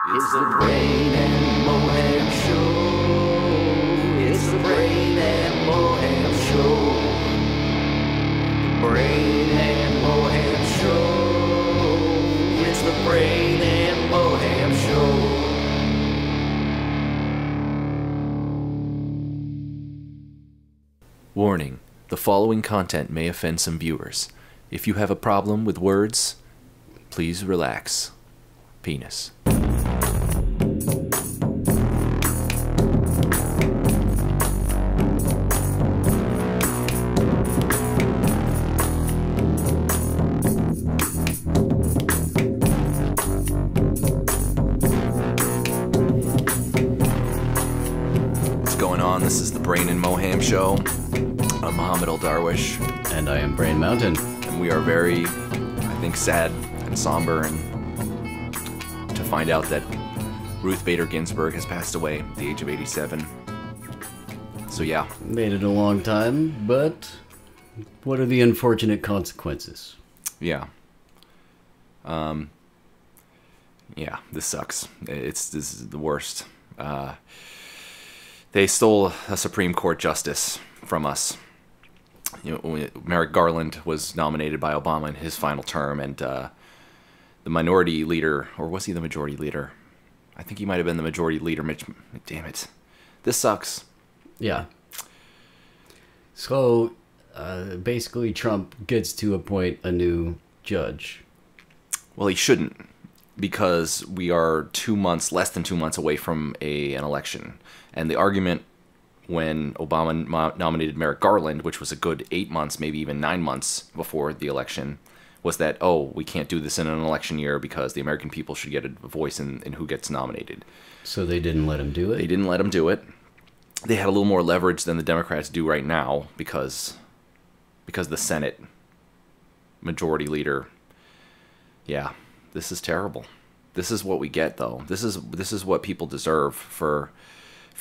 It's the Brain and Mohan Show. It's the Brain and Mohan Show. The Brain and Mohan Show. It's the Brain and Mohan Show. Warning, the following content may offend some viewers. If you have a problem with words, please relax. Penis. What's going on? This is the Brain and Moham Show. I'm Mohammed El-Darwish. And I am Brain Mountain. And we are very, I think, sad and somber and to find out that Ruth Bader Ginsburg has passed away at the age of 87. So yeah. Made it a long time, but what are the unfortunate consequences? Yeah. Yeah, this sucks. This is the worst. They stole a Supreme Court justice from us. You know, Merrick Garland was nominated by Obama in his final term, and the minority leader, or was he the majority leader? I think he might have been the majority leader. Damn it. This sucks. Yeah. So, basically Trump gets to appoint a new judge. Well, he shouldn't, because we are less than 2 months away from an election. And the argument when Obama nominated Merrick Garland, which was a good 8 months, maybe even 9 months before the election, was that, oh, we can't do this in an election year because the American people should get a voice in who gets nominated. So they didn't let him do it? They didn't let him do it. They had a little more leverage than the Democrats do right now because the Senate majority leader, yeah, this is terrible. This is what we get, though. This is what people deserve for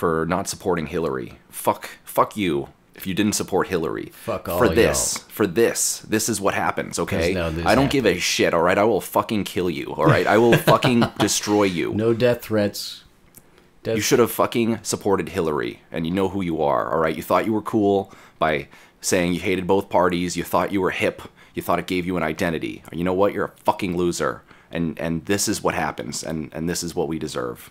not supporting Hillary. Fuck you if you didn't support Hillary. Fuck all for y'all. this is what happens, okay? I don't happens. give a shit, all right? I will fucking kill you, all right? I will fucking destroy you. No death threats. You should have fucking supported Hillary, and you know who you are, all right? You thought you were cool by saying you hated both parties. You thought you were hip. You thought it gave you an identity. You know what? You're a fucking loser, and this is what happens, and this is what we deserve.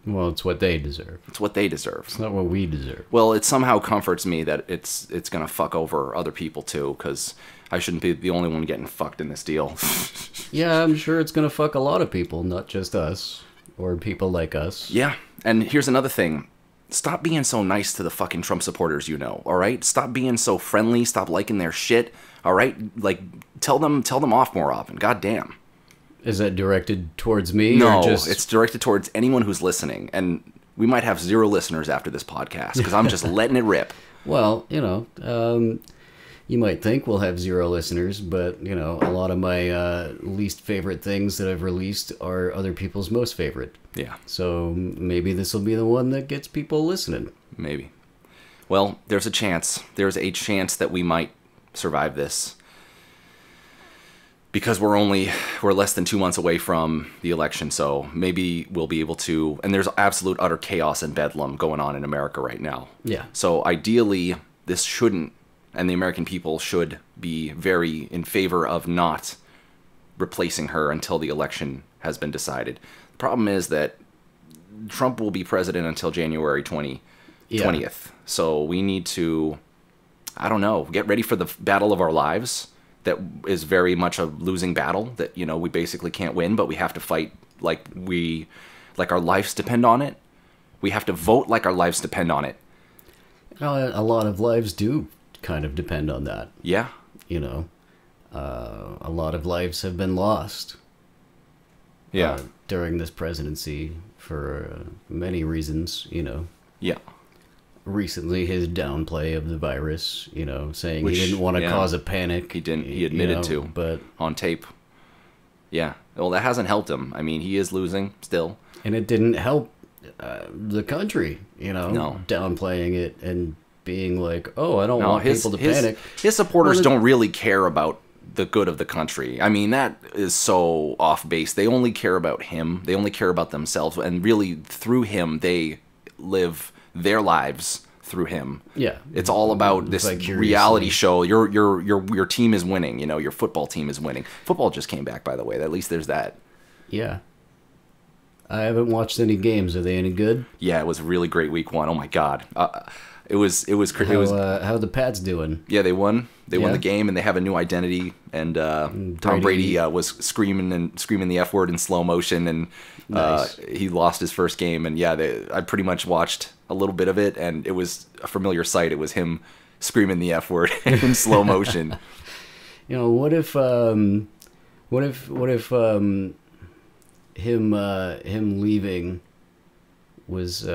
Well, it's what they deserve. It's what they deserve. It's not what we deserve. Well, it somehow comforts me that it's gonna fuck over other people too, because I shouldn't be the only one getting fucked in this deal. Yeah, I'm sure it's gonna fuck a lot of people, not just us. Or people like us. Yeah, and here's another thing. Stop being so nice to the fucking Trump supporters, you know, all right? Stop being so friendly. Stop liking their shit, all right? Like, tell them off more often. God damn. Is that directed towards me? No, or just... it's directed towards anyone who's listening. And we might have 0 listeners after this podcast, because I'm just letting it rip. Well, you know, you might think we'll have 0 listeners, but, you know, a lot of my least favorite things that I've released are other people's most favorite. Yeah. So maybe this will be the one that gets people listening. Maybe. Well, there's a chance. There's a chance that we might survive this. Because we're less than 2 months away from the election, so maybe we'll be able to... And there's absolute utter chaos and bedlam going on in America right now. Yeah. So ideally, this shouldn't... And the American people should be very in favor of not replacing her until the election has been decided. The problem is that Trump will be president until January 20th. So we need to, I don't know, get ready for the battle of our lives. That is very much a losing battle that, you know, we basically can't win, but we have to fight like our lives depend on it. We have to vote like our lives depend on it. A lot of lives do kind of depend on that. Yeah. You know, a lot of lives have been lost. Yeah. During this presidency for many reasons, you know. Yeah. Recently, his downplay of the virus, you know, saying he didn't want to cause a panic. He didn't. He admitted to, but on tape. Yeah. Well, that hasn't helped him. I mean, he is losing still. And it didn't help the country, you know, downplaying it and being like, oh, I don't want people to panic. His supporters don't really care about the good of the country. I mean, that is so off base. They only care about him. They only care about themselves, and really through him they live their lives through him. Yeah. It's all about this Vicariously. reality show. Your team is winning, your football team is winning. Football just came back, by the way. At least there's that. Yeah. I haven't watched any games. Are they any good? Yeah, it was a really great week 1. Oh my god. It was How the Pats doing? yeah, they won. They won Yeah. the game, and they have a new identity. And Tom Brady was screaming the F word in slow motion, and Nice. he lost his first game. And yeah, I pretty much watched a little bit of it, and it was a familiar sight. It was him screaming the F word in slow motion. What if him leaving was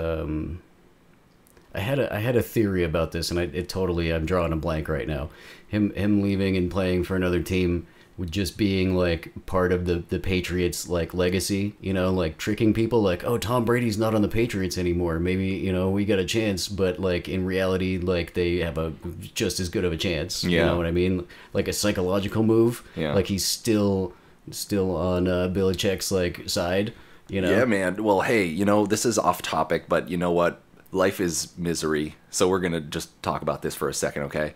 I had a theory about this, and I'm drawing a blank right now. Him leaving and playing for another team would just being like part of the Patriots like legacy, like tricking people like, oh, Tom Brady's not on the Patriots anymore. Maybe, we got a chance, but like in reality, like they have a just as good of a chance. You Yeah. know what I mean? Like a psychological move. Yeah. Like he's still on Belichick's like side, Yeah, man. Well, hey, this is off topic, but you know what? Life is misery. So we're going to just talk about this for a second, okay?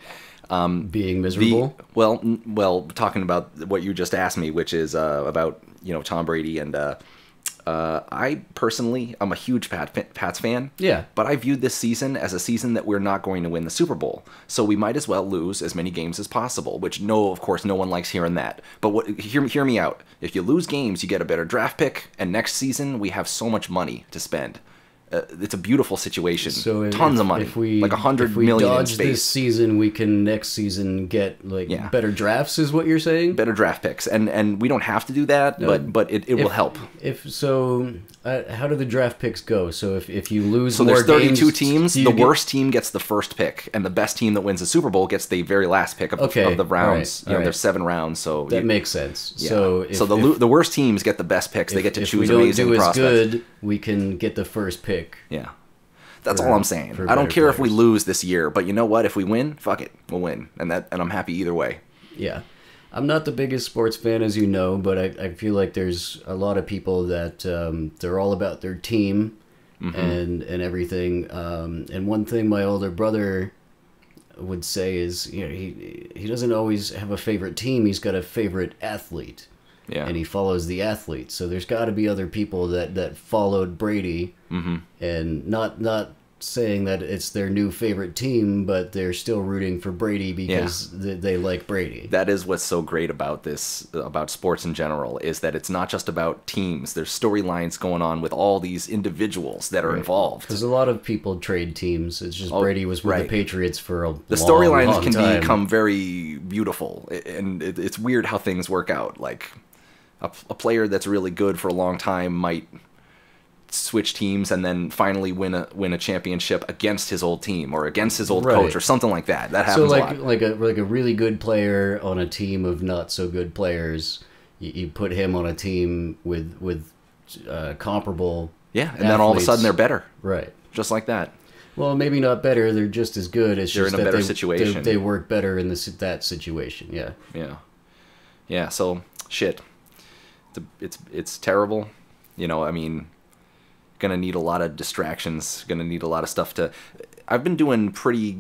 Being miserable. Well, talking about what you just asked me, which is about, Tom Brady, and I personally, I'm a huge Pats fan. Yeah. But I viewed this season as a season that we're not going to win the Super Bowl. So we might as well lose as many games as possible, which of course no one likes hearing that. But hear me out. If you lose games, you get a better draft pick, and next season we have so much money to spend. It's a beautiful situation. So tons of money, like $100 million in dodge space. this season, we can next season get like Yeah. better drafts, is what you're saying? Better draft picks, and we don't have to do that, but it will help. How do the draft picks go? So if you lose, So more there's 32 games, teams. do you The get- worst team gets the first pick, and the best team that wins the Super Bowl gets the very last pick of the rounds. all right. There's 7 rounds, so That makes sense. yeah. So the worst teams get the best picks. They get to if choose we don't amazing do as prospects. good, we can get the first pick. Yeah. That's For- all I'm saying. for I don't better care if we players. lose this year, but you know what? If we win, fuck it, we'll win, and I'm happy either way. Yeah. I'm not the biggest sports fan, as you know, but I feel like there's a lot of people that they're all about their team and everything. And one thing my older brother would say is, he doesn't always have a favorite team. He's got a favorite athlete. Yeah. And he follows the athlete. So there's got to be other people that followed Brady, and not saying that it's their new favorite team, but they're still rooting for Brady because they like Brady. That is what's so great about about sports in general, is that it's not just about teams. There's storylines going on with all these individuals that are involved. Because a lot of people trade teams. It's just Brady was with right. the Patriots for a The long storylines can time. become very beautiful, and it's weird how things work out. Like a player that's really good for a long time might switch teams and then finally win a championship against his old team or against his old Right. coach or something like that. That So happens a lot. like a really good player on a team of not so good players, you put him on a team with comparable. Yeah, and then all of a athletes. sudden they're better, Right. just like that. Well, maybe not better. They're just as good. It's They're just in a that better they, situation. They work better in that situation. Yeah. Yeah. So shit, it's terrible. I mean, gonna need a lot of distractions. Gonna need a lot of stuff to. I've been doing pretty.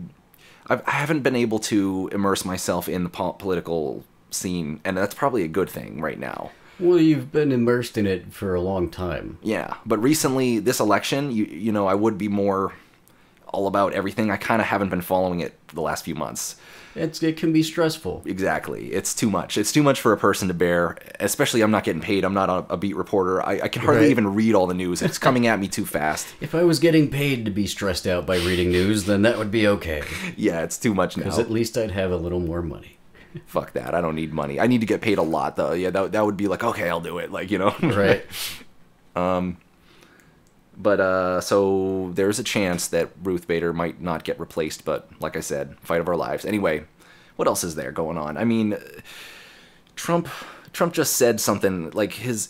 I haven't been able to immerse myself in the political scene, and that's probably a good thing right now. Well, you've been immersed in it for a long time. Yeah, but recently, this election, I would be more all about everything. I kind of haven't been following it the last few months. It can be stressful. Exactly. It's too much. It's too much for a person to bear, especially I'm not getting paid. I'm not a beat reporter. I can hardly Right. even read all the news. It's coming at me too fast. If I was getting paid to be stressed out by reading news, then that would be okay. Yeah, it's too much now. Because at least I'd have a little more money. Fuck that. I don't need money. I need to get paid a lot, though. Yeah, that would be like, okay, I'll do it. Like, Right. But, so there's a chance that Ruth Bader might not get replaced, but like I said, fight of our lives. Anyway, what else is there going on? I mean, Trump just said something like his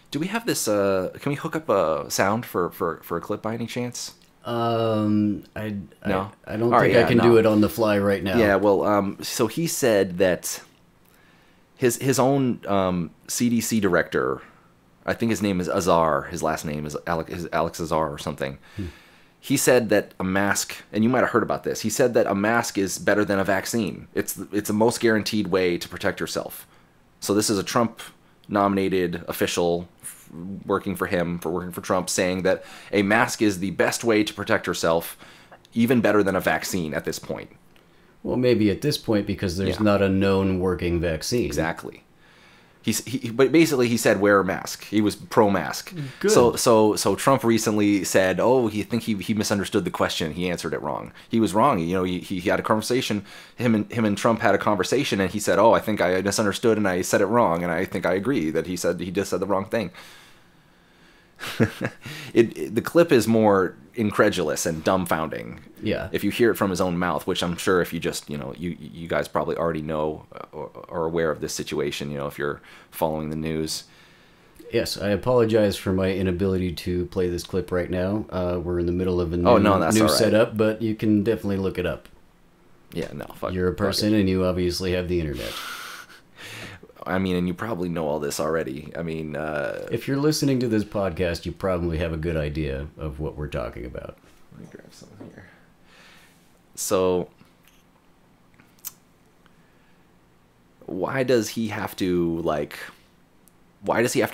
do we have this, can we hook up a sound for a clip by any chance? No? I don't All right, think yeah, I can no. do it on the fly right now. Yeah, well, so he said that his own CDC director, I think his name is Azar, his last name is Alex Azar or something. He said that a mask, and you might have heard about this, he said that a mask is better than a vaccine. It's the most guaranteed way to protect yourself. So this is a Trump-nominated official working for Trump, saying that a mask is the best way to protect yourself, even better than a vaccine at this point. Well, maybe at this point because there's not a known working vaccine. Exactly. But basically he said wear a mask. He was pro-mask. Good. So Trump recently said, he misunderstood the question. He answered it wrong. He was wrong. You know, he had a conversation. Him and Trump had a conversation, and he said, I think I misunderstood and I said it wrong, and I think I agree that he just said the wrong thing. The clip is more incredulous and dumbfounding. Yeah. If you hear it from his own mouth, which I'm sure if you just, you guys probably already know or are aware of this situation, if you're following the news. Yes, I apologize for my inability to play this clip right now. We're in the middle of a new, that's all right. setup, but you can definitely look it up. Yeah, no, fuck. You're a person and you obviously have the internet. I mean, and you probably know all this already. I mean... if you're listening to this podcast, you probably have a good idea of what we're talking about. Let me grab some here. So, why does he have to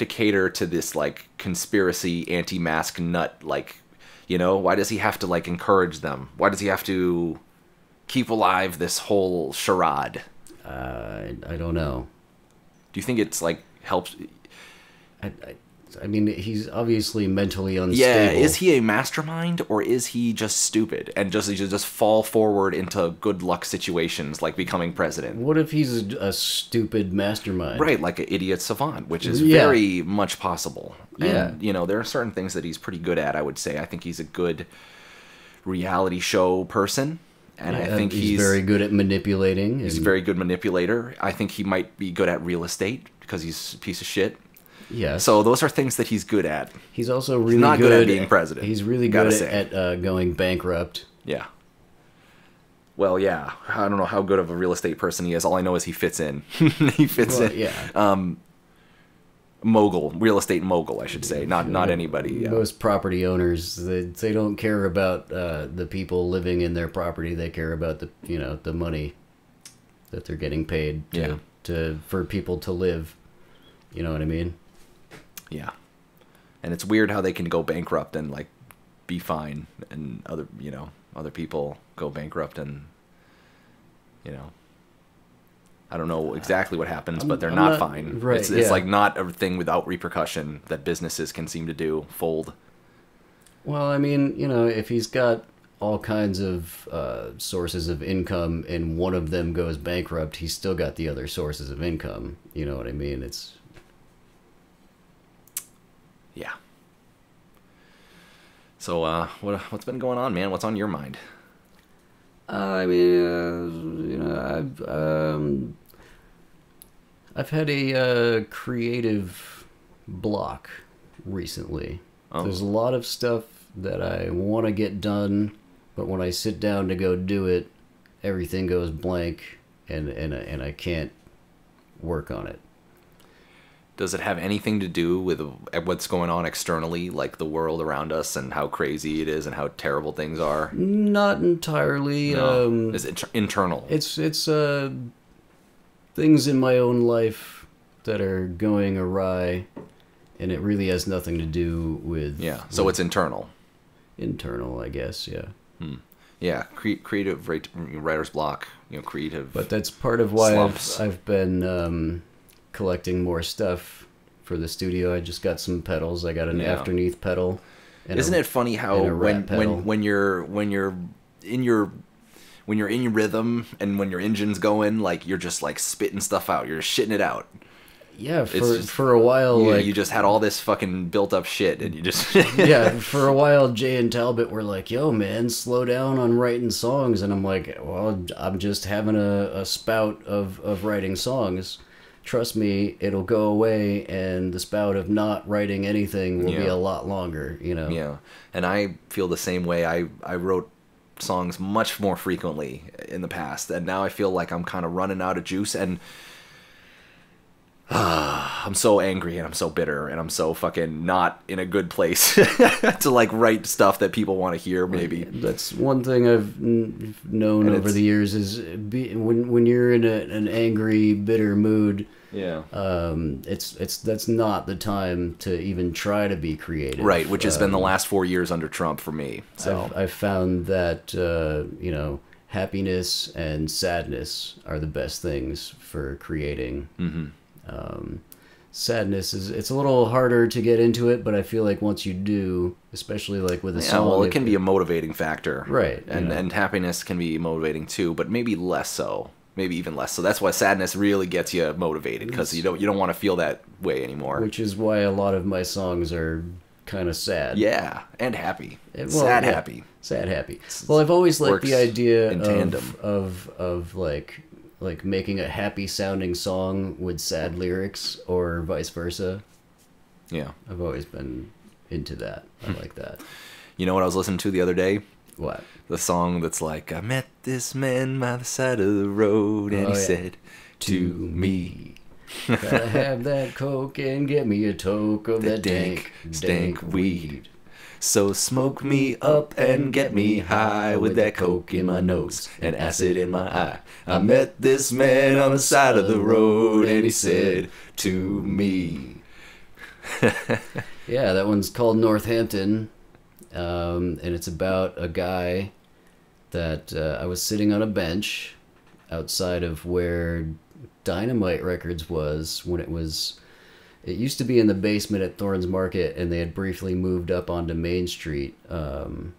cater to this, conspiracy anti-mask nut, why does he have to, encourage them? Why does he have to keep alive this whole charade? I don't know. Do you think it's helps? I mean, he's obviously mentally unstable. Yeah, is he a mastermind or is he just stupid and just fall forward into good luck situations like becoming president? What if he's a stupid mastermind? Right, like an idiot savant, which is very much possible. Yeah. And, there are certain things that he's pretty good at, I would say. I think he's a good reality show person. And I think he's very good at manipulating. He's a very good manipulator. I think he might be good at real estate because he's a piece of shit. Yeah. So those are things that he's good at. He's also really not good at being president. He's really good at going bankrupt. Yeah. Well, yeah. I don't know how good of a real estate person he is. All I know is he fits in. He fits in. Yeah. Real estate mogul, I should say. Not anybody. Most property owners, they don't care about the Mm-hmm. people living in their property. They care about the money that they're getting paid for people to live. You know what I mean? Yeah. And it's weird how they can go bankrupt and be fine, and other people go bankrupt and I don't know exactly what happens, but they're not fine. Right, It's not a thing without repercussion that businesses can seem to do, fold. Well, I mean, if he's got all kinds of sources of income and one of them goes bankrupt, he's still got the other sources of income. You know what I mean? Yeah. So, what's been going on, man? What's on your mind? I mean, I've had a creative block recently. Oh. There's a lot of stuff that I want to get done, but when I sit down to go do it, everything goes blank, and I can't work on it. Does it have anything to do with what's going on externally, like the world around us and how crazy it is and how terrible things are? Not entirely. No. Is it internal? It's things in my own life that are going awry, and it really has nothing to do with... Yeah, so it's internal. Internal, I guess, yeah. Yeah, creative writer's block, creative. But that's part of why slumps. I've been collecting more stuff for the studio. I just got some pedals. I got an Afterneath pedal. Isn't it funny how when you're in your rhythm and when your engine's going, you're just spitting stuff out. You're shitting it out. Yeah, for a while, you just had all this fucking built up shit, and you just yeah. For a while, Jay and Talbot were like, "Yo, man, slow down on writing songs," and I'm like, "Well, I'm just having a spout of writing songs." trust me, it'll go away, and the spout of not writing anything will be Yeah. a lot longer, you know? Yeah, and I feel the same way. I wrote songs much more frequently in the past, and now I feel like I'm kind of running out of juice, and I'm so angry, and I'm so bitter, and I'm so fucking not in a good place to like write stuff that people want to hear. Maybe That's one thing I've known And over it's- the years is when you're in an angry, bitter mood. yeah. That's not the time to even try to be creative. Right, which has been the last 4 years under Trump for me. So I've found that you know, happiness and sadness are the best things for creating. mm-hmm. Sadness is it's a little harder to get into it, but I feel like once you do, especially like with a Yeah, song, well, it can be a motivating factor, Right, And yeah. and happiness can be motivating too, but maybe less so. Maybe even less so. That's why sadness really gets you motivated, because you don't want to feel that way anymore. which is why a lot of my songs are kind of sad. Yeah, and happy, Well, sad, yeah. happy. Sad happy. Well, I've always liked Works the idea in tandem. of like making a happy sounding song with sad lyrics or vice versa. Yeah. I've always been into that. I like that. You know what I was listening to the other day? What? The song that's like, I met this man by the side of the road, and Oh, he yeah. said to me, Gotta have that coke and get me a toke of that dank, stank weed. So smoke me up and get me high with that coke in my nose and acid in my eye. I met this man on the side of the road, and he said to me. Yeah, that one's called Northampton, and it's about a guy that I was sitting on a bench outside of where Dynamite Records was when it was. It used to be in the basement at Thorns Market, and they had briefly moved up onto Main Street, and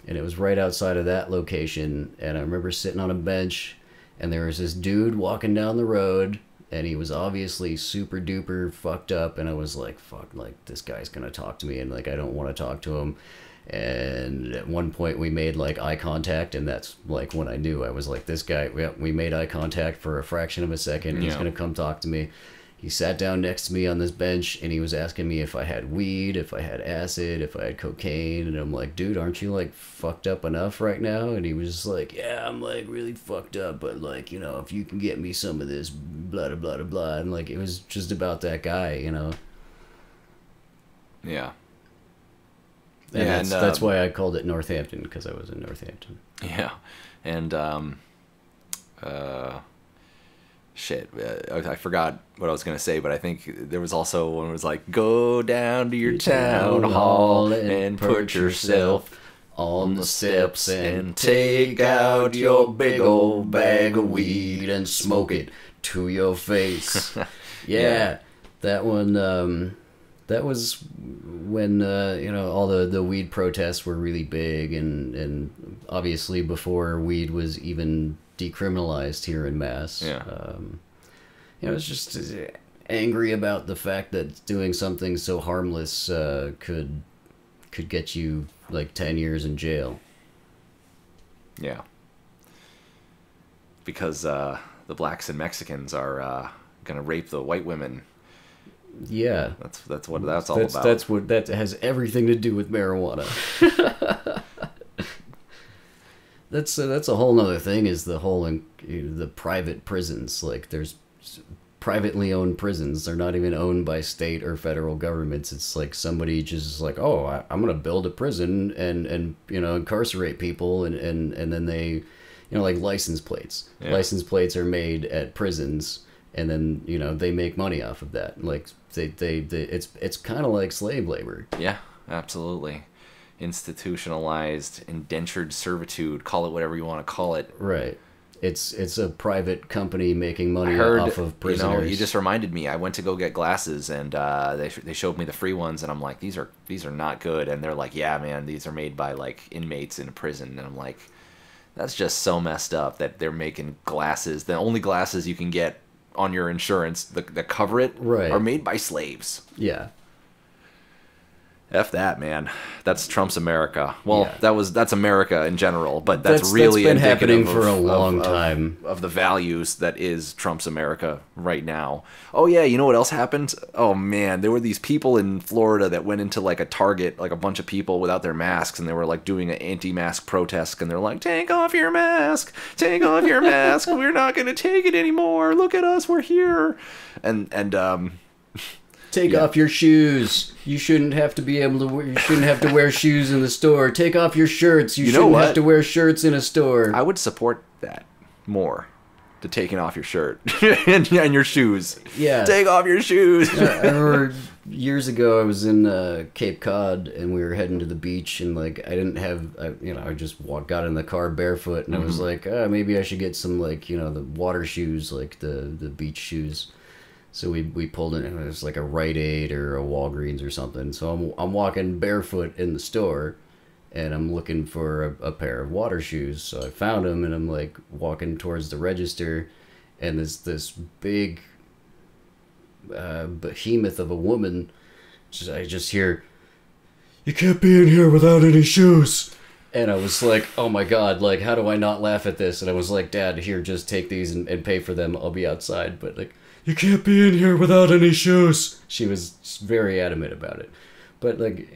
it was right outside of that location. And I remember sitting on a bench, and there was this dude walking down the road, and he was obviously super duper fucked up, and I was like, fuck, like, this guy's gonna talk to me, and like, I don't want to talk to him. And at one point we made like eye contact, and that's like when I knew. I was like, this guy, we made eye contact for a fraction of a second, and he's Yeah. gonna come talk to me. He sat down next to me on this bench, and he was asking me if I had weed, if I had acid, if I had cocaine. And I'm like, dude, aren't you like fucked up enough right now? And he was just like, yeah, I'm like really fucked up, but like, you know, if you can get me some of this, blah, blah, blah, blah. And like, it was just about that guy, you know? Yeah. And Yeah, that's why I called it Northampton, because I was in Northampton. Yeah, and shit, I forgot what I was gonna say, but I think there was also one that was like, go down to your town hall and put yourself on the steps and take out your big old bag of weed and smoke it to your face. Yeah, that one. That was when you know, all the weed protests were really big, and obviously before weed was even decriminalized here in Mass. Yeah. You know, I was just angry about the fact that doing something so harmless could get you like 10 years in jail. Yeah. Because the blacks and Mexicans are gonna rape the white women. Yeah. That's what that's all about. That's what that has everything to do with marijuana. That's a whole nother thing. Is the whole the private prisons. Like, there's privately owned prisons. They're not even owned by state or federal governments. It's like somebody just is like, oh, I'm gonna build a prison and you know, incarcerate people, and then they, you know, like license plates. Yeah. License plates are made at prisons, and then, you know, they make money off of that. Like they it's kind of like slave labor. Yeah, absolutely. Institutionalized, indentured servitude, call it whatever you want to call it. Right. It's a private company making money I heard, off of prisoners. you know, you just reminded me. I went to go get glasses, and they showed me the free ones, and I'm like, these are not good. And they're like, yeah, man, these are made by like inmates in a prison. And I'm like, that's just so messed up that they're making glasses. The only glasses you can get on your insurance that cover it Right. are made by slaves. Yeah. F that, man. That's Trump's America. Well, Yeah. that's America in general, but that's That's really been indicative happening for a long of time. of the values that is Trump's America right now. Oh yeah, you know what else happened? Oh man, there were these people in Florida that went into like a Target, like a bunch of people without their masks, and they were like doing an anti-mask protest, and they're like, "Take off your mask, take off your mask. We're not gonna take it anymore. Look at us, we're here." And Take off your shoes. You shouldn't have to be able to. You shouldn't have to wear shoes in the store. Take off your shirts. You know shouldn't what? have to wear shirts in a store. I would support that more. To taking off your shirt and your shoes. Yeah. Take off your shoes. I remember years ago I was in Cape Cod and we were heading to the beach and like I didn't have I just got in the car barefoot and I was like maybe I should get some like the water shoes, like the beach shoes. So we pulled in, it was like a Rite Aid or a Walgreens or something. So I'm walking barefoot in the store and I'm looking for a pair of water shoes. So I found them and I'm like walking towards the register and there's this big behemoth of a woman. I just hear, "You can't be in here without any shoes." And I was like, oh my God, like, how do I not laugh at this? And I was like, "Dad, here, just take these and pay for them. I'll be outside." But like, "You can't be in here without any shoes." She was very adamant about it. But like,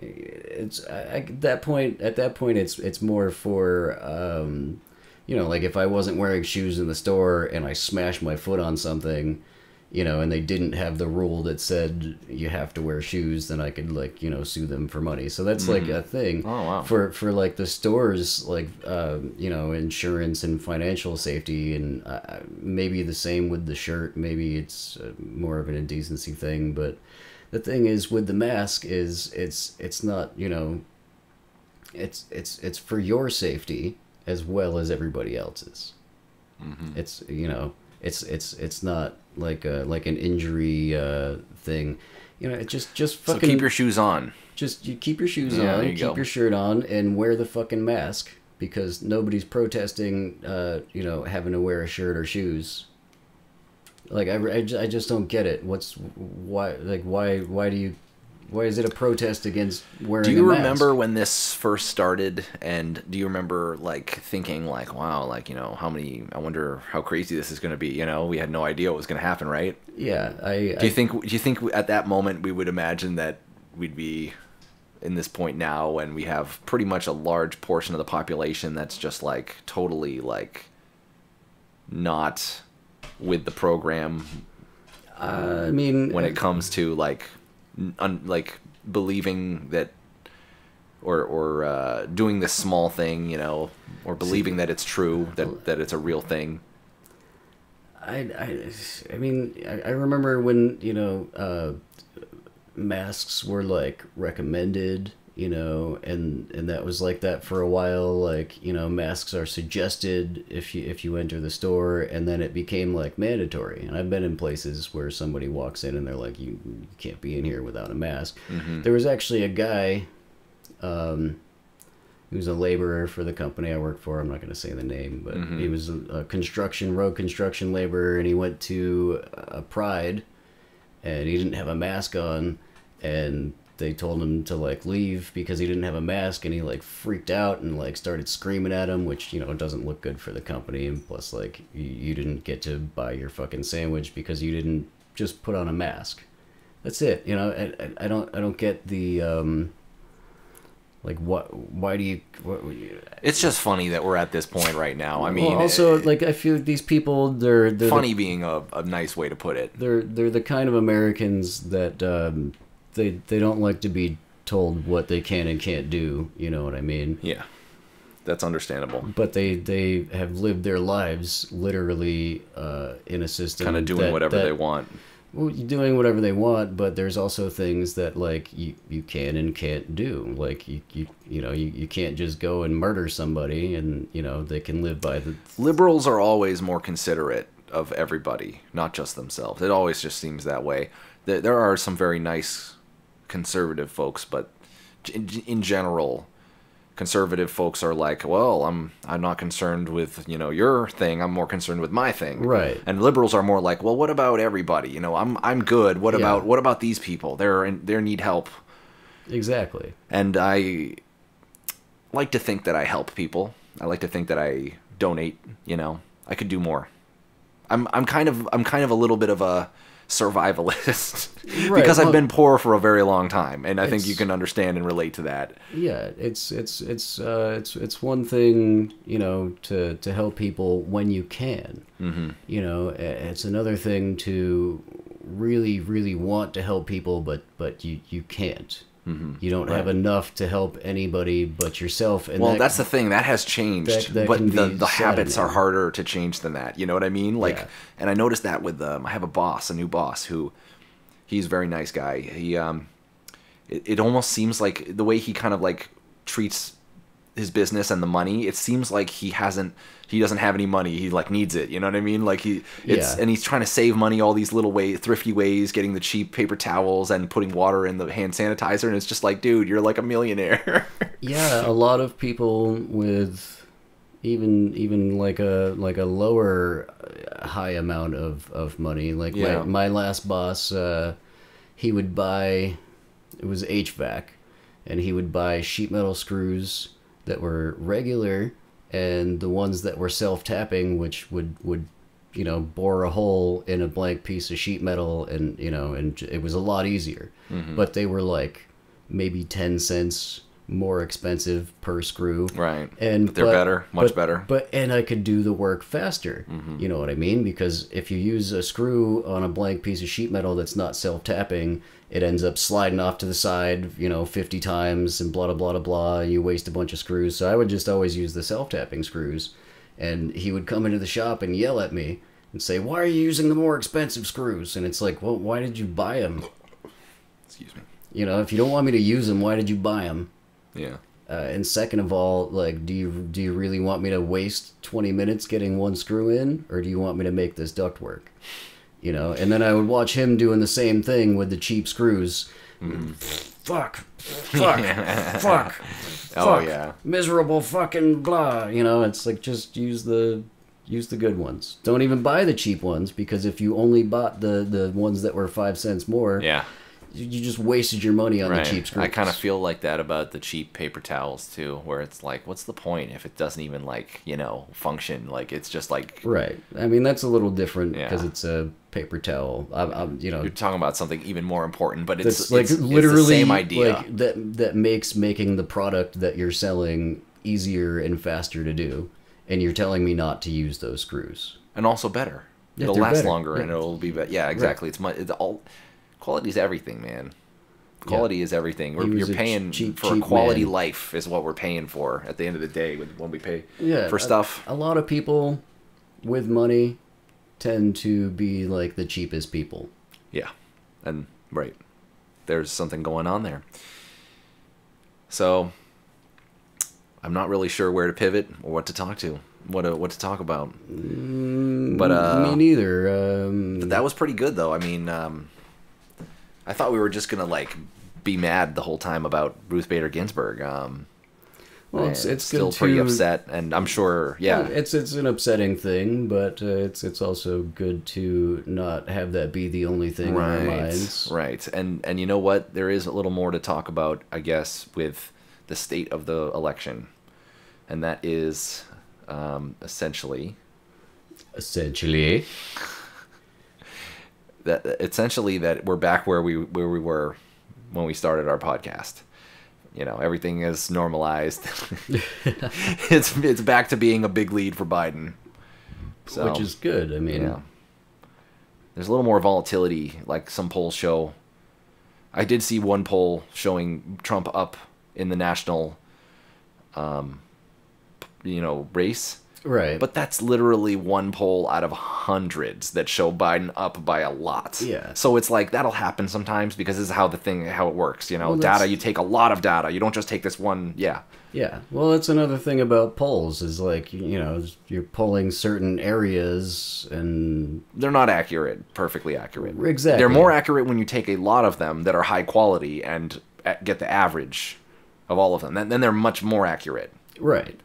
at that point, it's more for, like if I wasn't wearing shoes in the store and I smashed my foot on something, and they didn't have the rule that said you have to wear shoes, then I could like, sue them for money. So that's like a thing. Oh, wow. For like the stores, like, insurance and financial safety, and maybe the same with the shirt. Maybe it's more of an indecency thing, but the thing is with the mask is it's not, it's for your safety as well as everybody else's. Mm-hmm. It's not like an injury thing. It just fucking, so keep your shoes on. Just you keep your shoes Yeah, on, there you keep go. your shirt on, and wear the fucking mask because nobody's protesting having to wear a shirt or shoes. Like I just don't get it. Why is it a protest against wearing a mask? Do you remember when this first started, and do you remember like thinking like, wow, like, I wonder how crazy this is going to be, we had no idea what was going to happen, right? Yeah, Do you think at that moment we would imagine that we'd be in this point now when we have pretty much a large portion of the population that's just like totally like not with the program? I mean, when it comes to like like believing that or doing this small thing, or believing that it's true, that it's a real thing. I mean, I remember when masks were like recommended, and that was like that for a while. Like, masks are suggested if you enter the store, and then it became like mandatory. And I've been in places where somebody walks in and they're like, you can't be in here without a mask. Mm-hmm. There was actually a guy, he was a laborer for the company I work for. I'm not going to say the name, but he was a road construction laborer, and he went to a Pride, and he didn't have a mask on, and they told him to like leave because he didn't have a mask, and he like freaked out and like started screaming at him, which doesn't look good for the company, and plus like you didn't get to buy your fucking sandwich because you didn't just put on a mask. That's it. I don't get the like why do you It's just funny that we're at this point right now. I mean, well, also like I feel these people they're funny being a nice way to put it. They're the kind of Americans that they don't like to be told what they can and can't do, you know what I mean? Yeah, that's understandable. But they have lived their lives literally in a system kind of doing whatever they want. Well, doing whatever they want, but there's also things that like you can and can't do. Like you can't just go and murder somebody, and they can live by the. Liberals are always more considerate of everybody, not just themselves. It always just seems that way. There are some very nice conservative folks, but in general, conservative folks are like, well, I'm not concerned with your thing. I'm more concerned with my thing. Right. And liberals are more like, well, what about everybody? I'm good. What about these people? They need help. Exactly. And I like to think that I help people. I like to think that I donate, you know. I could do more. I'm kind of a little bit of a survivalist Right, because I've well, been poor for a very long time, and I think it's- you can understand and relate to that. Yeah, it's one thing, you know, to help people when you can. Mm-hmm. You know, it's another thing to really want to help people, but you can't. Mm-hmm. You don't have enough to help anybody but yourself. And Well, that's the thing that has changed, that but can the be habits are saddening. harder to change than that. You know what I mean? Like, Yeah. and I noticed that with I have a new boss who, he's a very nice guy. He it almost seems like the way he kind of like treats his business and the money, it seems like he doesn't have any money. He like needs it. You know what I mean? Like and he's trying to save money all these little thrifty ways, getting the cheap paper towels and putting water in the hand sanitizer. And it's just like, dude, you're like a millionaire. Yeah, a lot of people with even like a lower high amount of money. Like Yeah. my last boss, he would buy, it was HVAC, and he would buy sheet metal screws that were regular and the ones that were self-tapping, which would you know, bore a hole in a blank piece of sheet metal, and you know, and it was a lot easier. Mm-hmm. But they were like maybe 10 cents more expensive per screw. Right. And But they're better, much better. But and I could do the work faster. Mm-hmm. You know what I mean? Because if you use a screw on a blank piece of sheet metal that's not self-tapping, it ends up sliding off to the side, you know, 50 times and blah, blah, blah, blah, blah, and you waste a bunch of screws. So I would just always use the self-tapping screws. And he would come into the shop and yell at me and say, "Why are you using the more expensive screws?" And it's like, well, why did you buy them? Excuse me. You know, if you don't want me to use them, why did you buy them? Yeah. And second of all, like, do you really want me to waste 20 minutes getting one screw in, or do you want me to make this duct work? You know, and then I would watch him doing the same thing with the cheap screws. Mm-hmm. Fuck, fuck, Oh, yeah. miserable fucking blah. You know, it's like, just use the good ones. Don't even buy the cheap ones, because if you only bought the ones that were 5 cents more, Yeah. you just wasted your money on Right. the cheap screws. I kind of feel like that about the cheap paper towels too, where it's like, what's the point if it doesn't even like, you know, function? Like, it's just like, Right. I mean, that's a little different Yeah. because it's a paper towel. You know, you're talking about something even more important, but it's that's like it's literally the same idea. like that makes making the product that you're selling easier and faster to do. And you're telling me not to use those screws. And also better. Yeah, It'll they're last better. longer, Yeah. and it'll be better. Yeah, exactly. It's all quality is everything, man. Quality is everything. He was You're a paying cheap for a quality man. life is what we're paying for at the end of the day when we pay Yeah. for stuff. A lot of people with money tend to be like the cheapest people. Yeah, and right, there's something going on there. So I'm not really sure where to pivot or what to talk talk about. But Me neither. that was pretty good though. I mean, I thought we were just gonna like be mad the whole time about Ruth Bader Ginsburg. Well, it's still good pretty to- upset, and I'm sure, yeah, It's an upsetting thing, but it's also good to not have that be the only thing in our minds. right. And you know what? There is a little more to talk about, I guess, with the state of the election, and that is essentially that we're back where we were when we started our podcast. You know, everything is normalized. it's back to being a big lead for Biden. So, Which is good. I mean, yeah. There's a little more volatility, like some polls show. I did see one poll showing Trump up in the national race. right. But that's literally one poll out of hundreds that show Biden up by a lot. Yeah. So it's like, that'll happen sometimes because this is how it works. You know, Well, that's- data, you take a lot of data. You don't just take this one. Yeah. Yeah, well, that's another thing about polls is like, you know, you're polling certain areas and They're not accurate, perfectly accurate. Exactly. They're more accurate when you take a lot of them that are high quality and get the average of all of them. Then they're much more accurate. right.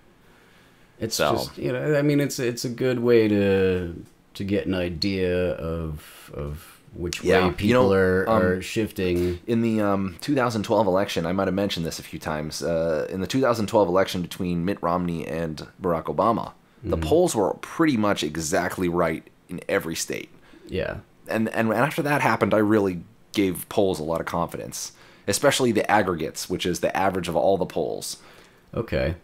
It's So- just, you know, I mean, it's a good way to get an idea of which Yeah, way people are shifting. In the 2012 election, I might have mentioned this a few times. In the 2012 election between Mitt Romney and Barack Obama, the polls were pretty much exactly right in every state. Yeah. And after that happened, I really gave polls a lot of confidence, especially the aggregates, which is the average of all the polls. Okay.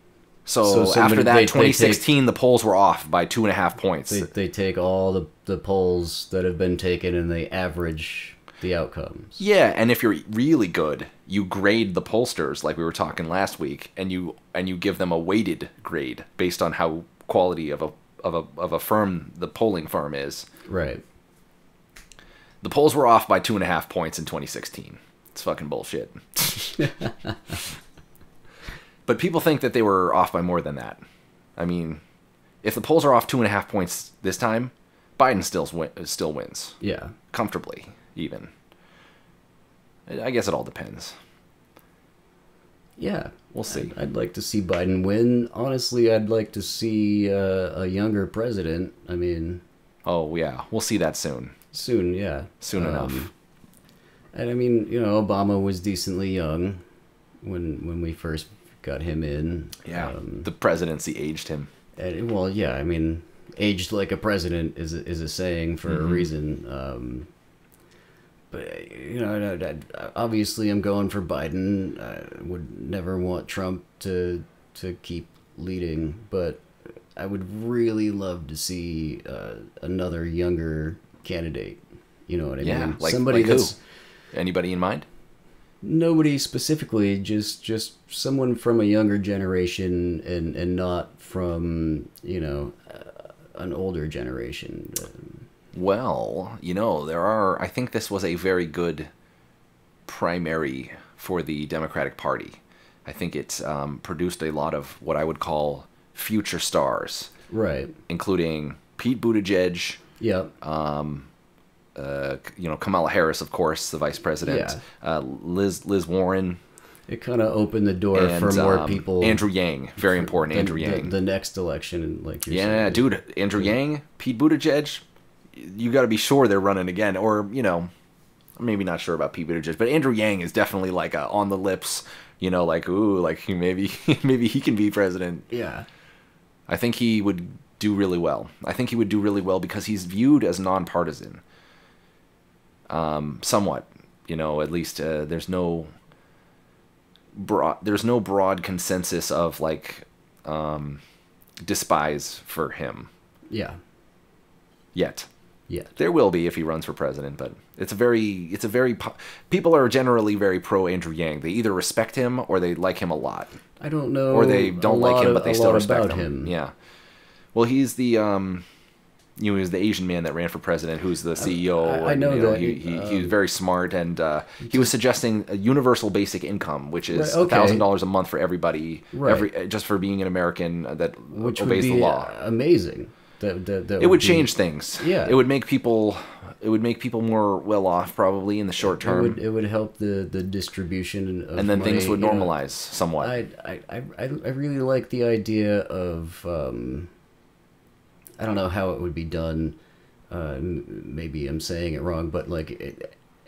So after that, 2016, the polls were off by 2.5 points. They take all the polls that have been taken and they average the outcomes. Yeah, and if you're really good, you grade the pollsters like we were talking last week, and you give them a weighted grade based on how quality of a firm the polling firm is. Right. The polls were off by 2.5 points in 2016. It's fucking bullshit. But people think that they were off by more than that. I mean, if the polls are off 2.5 points this time, Biden still wins. Yeah. Comfortably, even. I guess it all depends. Yeah. We'll see. I'd like to see Biden win. Honestly, I'd like to see a younger president. I mean... Oh, yeah. We'll see that soon. Soon, yeah. Soon enough. And I mean, Obama was decently young when we first got him in. Yeah, the presidency aged him. And, well, yeah, I mean, aged like a president is a saying for a reason. But obviously, I'm going for Biden. I would never want Trump to keep leading, but I would really love to see another younger candidate. You know what I mean? Somebody that's... Who? Anybody in mind? Nobody specifically, just someone from a younger generation and not from, an older generation. Well, I think this was a very good primary for the Democratic Party. I think it's produced a lot of what I would call future stars. Right. Including Pete Buttigieg. Yep. Kamala Harris, of course, the vice president. Yeah. Liz Warren. It kind of opened the door for more people. Andrew Yang, very important. Andrew Yang. The next election, like you're saying. Yeah, dude. Andrew Yang, Pete Buttigieg. You got to be sure they're running again, or I'm maybe not sure about Pete Buttigieg, but Andrew Yang is definitely like on the lips. Maybe he can be president. Yeah. I think he would do really well. I think he would do really well because he's viewed as nonpartisan. Somewhat, at least there's no broad consensus of despise for him. Yeah. Yet. Yeah. There will be if he runs for president, but people are generally very pro Andrew Yang. They either respect him or they like him a lot. I don't know. Or they don't like him, but they still respect him. Yeah. Well, he's the he was the Asian man that ran for president, who's the CEO. I know that he was very smart, and he was suggesting a universal basic income, which is okay. $1,000 a month for everybody, right. just for being an American that which obeys would be the law. Amazing. That it would change things. Yeah, it would make people more well off probably in the short term. It would help the distribution of and then money, things would normalize somewhat. I really like the idea of I don't know how it would be done. Maybe I'm saying it wrong, but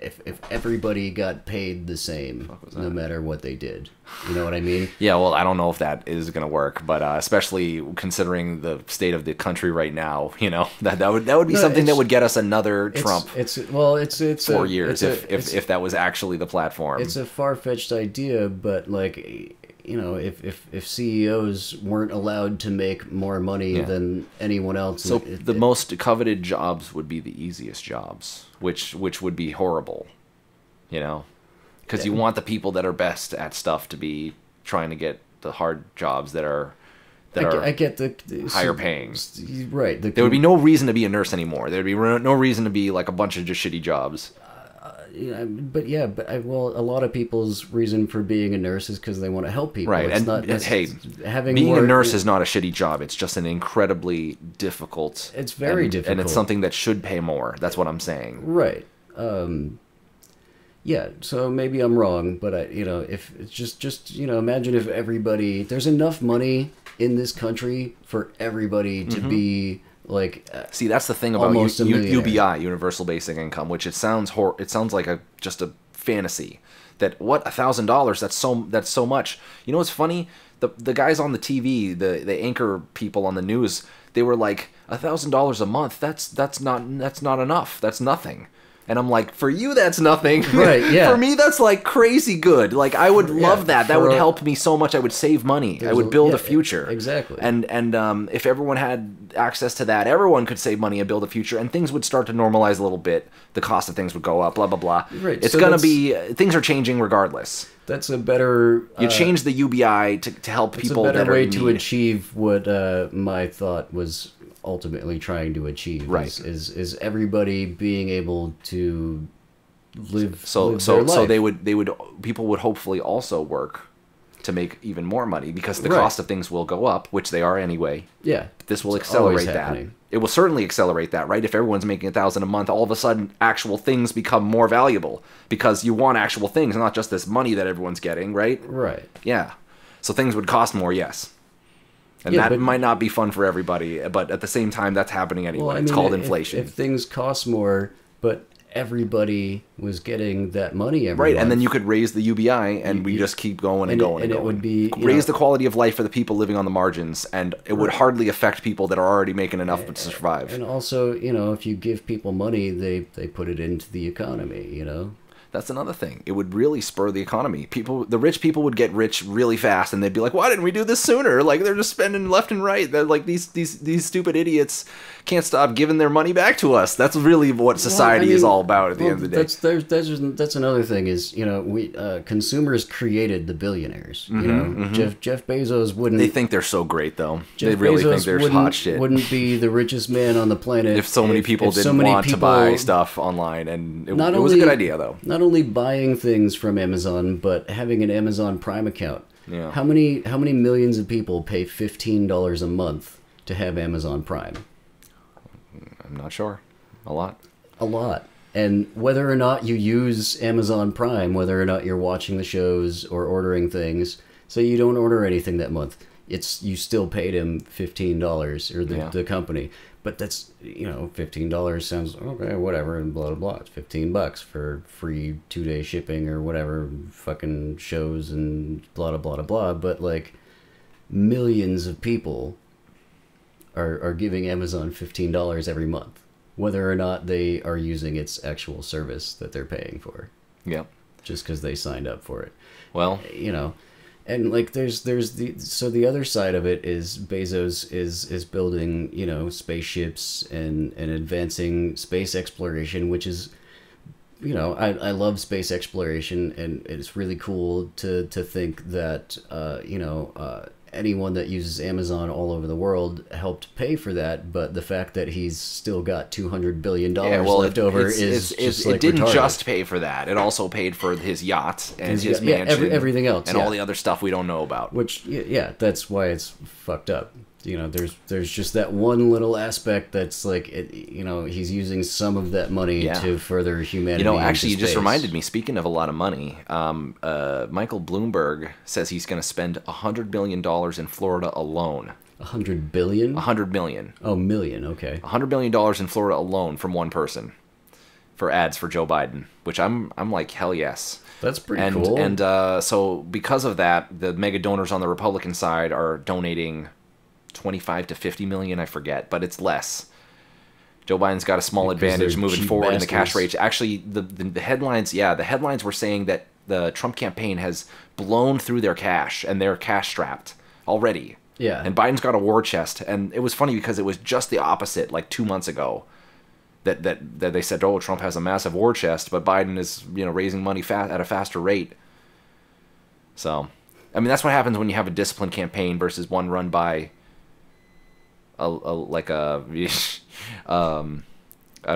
if everybody got paid the same, no matter what they did, you know what I mean? Yeah, well, I don't know if that is going to work, but especially considering the state of the country right now, that would be something that would get us another Trump. It's 4 years if that was actually the platform. It's a far-fetched idea, but if CEOs weren't allowed to make more money than anyone else, so the most coveted jobs would be the easiest jobs, which would be horrible, because you want the people that are best at stuff to be trying to get the hard jobs that are I get the higher paying. Right. There would be no reason to be a nurse anymore. There would be no reason to be a bunch of just shitty jobs. A lot of people's reason for being a nurse is because they want to help people. Right, being a nurse is not a shitty job. It's just an incredibly difficult. It's very difficult, and it's something that should pay more. That's what I'm saying. Right. Yeah. So maybe I'm wrong, but if it's just imagine if everybody, there's enough money in this country for everybody to be Like, See, that's the thing about almost a millionaire. UBI, Universal Basic Income, which it sounds like just a fantasy. That what $1,000? That's so much. You know what's funny? The guys on the TV, the anchor people on the news, they were like $1,000 a month. That's not enough. That's nothing. And I'm like, for you, that's nothing. Right, yeah. For me, that's like crazy good. Like, I would love that. That would help me so much. I would save money. I would build a future. Exactly. And if everyone had access to that, everyone could save money and build a future, and things would start to normalize a little bit. The cost of things would go up, blah, blah, blah. Right, It's so going to be, things are changing regardless. That's a better... You change the UBI to help people that are It's a better way in to need. achieve what my thought was ultimately trying to achieve. Right. Is everybody being able to live So their life. they would people would hopefully also work to make even more money because the Right. cost of things will go up, which they are anyway. Yeah. This will It's always accelerate that. happening. It will certainly accelerate that, right? If everyone's making $1,000 a month, all of a sudden actual things become more valuable because you want actual things, not just this money that everyone's getting, right? Right. Yeah. So things would cost more, yes. And Yeah, that but- might not be fun for everybody, but at the same time, that's happening anyway. Well, I It's mean, called if- inflation. If things cost more, but everybody was getting that money every Right, month. and then you could raise the UBI, and we just keep going and and going and it going. would be, you raise know- the quality of life for the people living on the margins, and it would hardly affect people that are already making enough to survive. And also, you know, if you give people money, they put it into the economy, you know? That's another thing. It would really spur the economy. The rich people would get rich really fast, and they'd be like, "Why didn't we do this sooner?" Like they're just spending left and right. They're like these stupid idiots can't stop giving their money back to us. That's really what society is all about at the end of the day. That's another thing is, you know, we consumers created the billionaires. You know, Jeff Bezos wouldn't. They think they're so great, though. Jeff they really Bezos think they're wouldn't, hot shit. Wouldn't be the richest man on the planet if so many people if didn't so many want to people- buy stuff online, and it Not was a only- good idea, though. Not only buying things from Amazon, but having an Amazon Prime account. Yeah. How many millions of people pay $15 a month to have Amazon Prime? I'm not sure. A lot. A lot. And whether or not you use Amazon Prime, whether or not you're watching the shows or ordering things, so you don't order anything that month, you still paid him $15 or the company. But that's, you know, $15 sounds okay, whatever, and blah blah blah. It's $15 for free 2-day shipping or whatever, fucking shows and blah blah blah blah. But like millions of people are giving Amazon $15 every month, whether or not they are using its actual service that they're paying for, Yeah. just because they signed up for it. Well, You know, and like there's the other side of it is Bezos is building, you know, spaceships and advancing space exploration, which is, you know, I love space exploration, and it's really cool to think that you know, anyone that uses Amazon all over the world helped pay for that, but the fact that he's still got $200 billion left over is just like it didn't retarded. just pay for that. It also paid for his yacht and his yeah, mansion, everything else, and yeah. all the other stuff we don't know about. Which, yeah, that's why it's fucked up. You know, there's just that one little aspect that's like, you know, he's using some of that money Yeah. to further humanity. You know, into actually, you just space. reminded me. Speaking of a lot of money, Michael Bloomberg says he's going to spend $100 billion in Florida alone. 100 billion? $100 million. Oh, million. Okay. $100 million in Florida alone from one person for ads for Joe Biden, which I'm like, hell yes. That's pretty cool. And so because of that, the mega donors on the Republican side are donating 25 to 50 million, I forget, but it's less. Joe Biden's got a small Because advantage they're moving cheap forward in the cash bastards. rate. Actually, the headlines, the headlines were saying that the Trump campaign has blown through their cash and they're cash strapped already. Yeah. And Biden's got a war chest, and it was funny because it was just the opposite like 2 months ago. That they said, oh, Trump has a massive war chest, but Biden is, you know, raising money at a faster rate. So, I mean, that's what happens when you have a disciplined campaign versus one run by I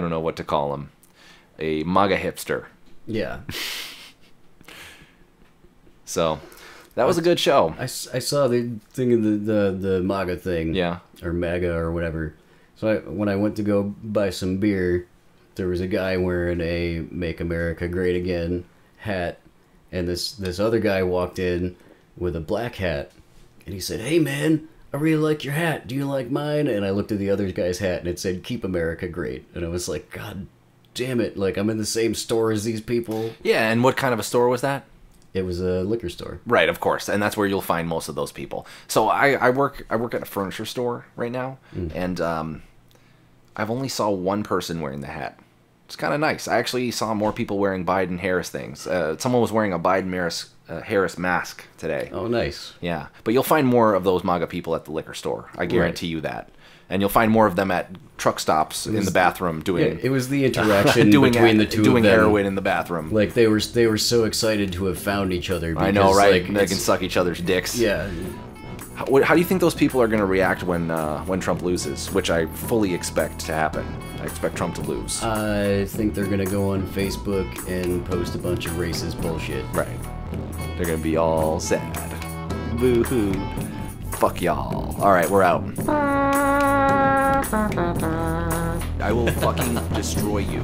don't know what to call him, a MAGA hipster. Yeah. So, that was a good show. I saw the thing of the MAGA thing. Yeah. Or MAGA or whatever. So when I went to go buy some beer, there was a guy wearing a Make America Great Again hat, and this other guy walked in with a black hat, and he said, "Hey man, I really like your hat. Do you like mine? And I looked at the other guy's hat and it said, Keep America Great. And I was like, God damn it. Like, I'm in the same store as these people. Yeah, and what kind of a store was that? It was a liquor store. Right, of course, and that's where you'll find most of those people. So I work at a furniture store right now, and I've only saw one person wearing the hat. It's kind of nice. I actually saw more people wearing Biden-Harris things. Someone was wearing a Biden-Harris mask today. Oh, nice. Yeah, but you'll find more of those MAGA people at the liquor store. I guarantee you that. And you'll find more of them at truck stops in the bathroom doing... Yeah, it was the interaction doing between the two of them. Doing heroin in the bathroom. Like, they were so excited to have found each other. Because, I know, right? Like, they can suck each other's dicks. Yeah. How do you think those people are going to react when Trump loses? Which I fully expect to happen. I expect Trump to lose. I think they're going to go on Facebook and post a bunch of racist bullshit. Right. They're going to be all sad. Boo-hoo. Fuck y'all. Alright, we're out. I will fucking destroy you.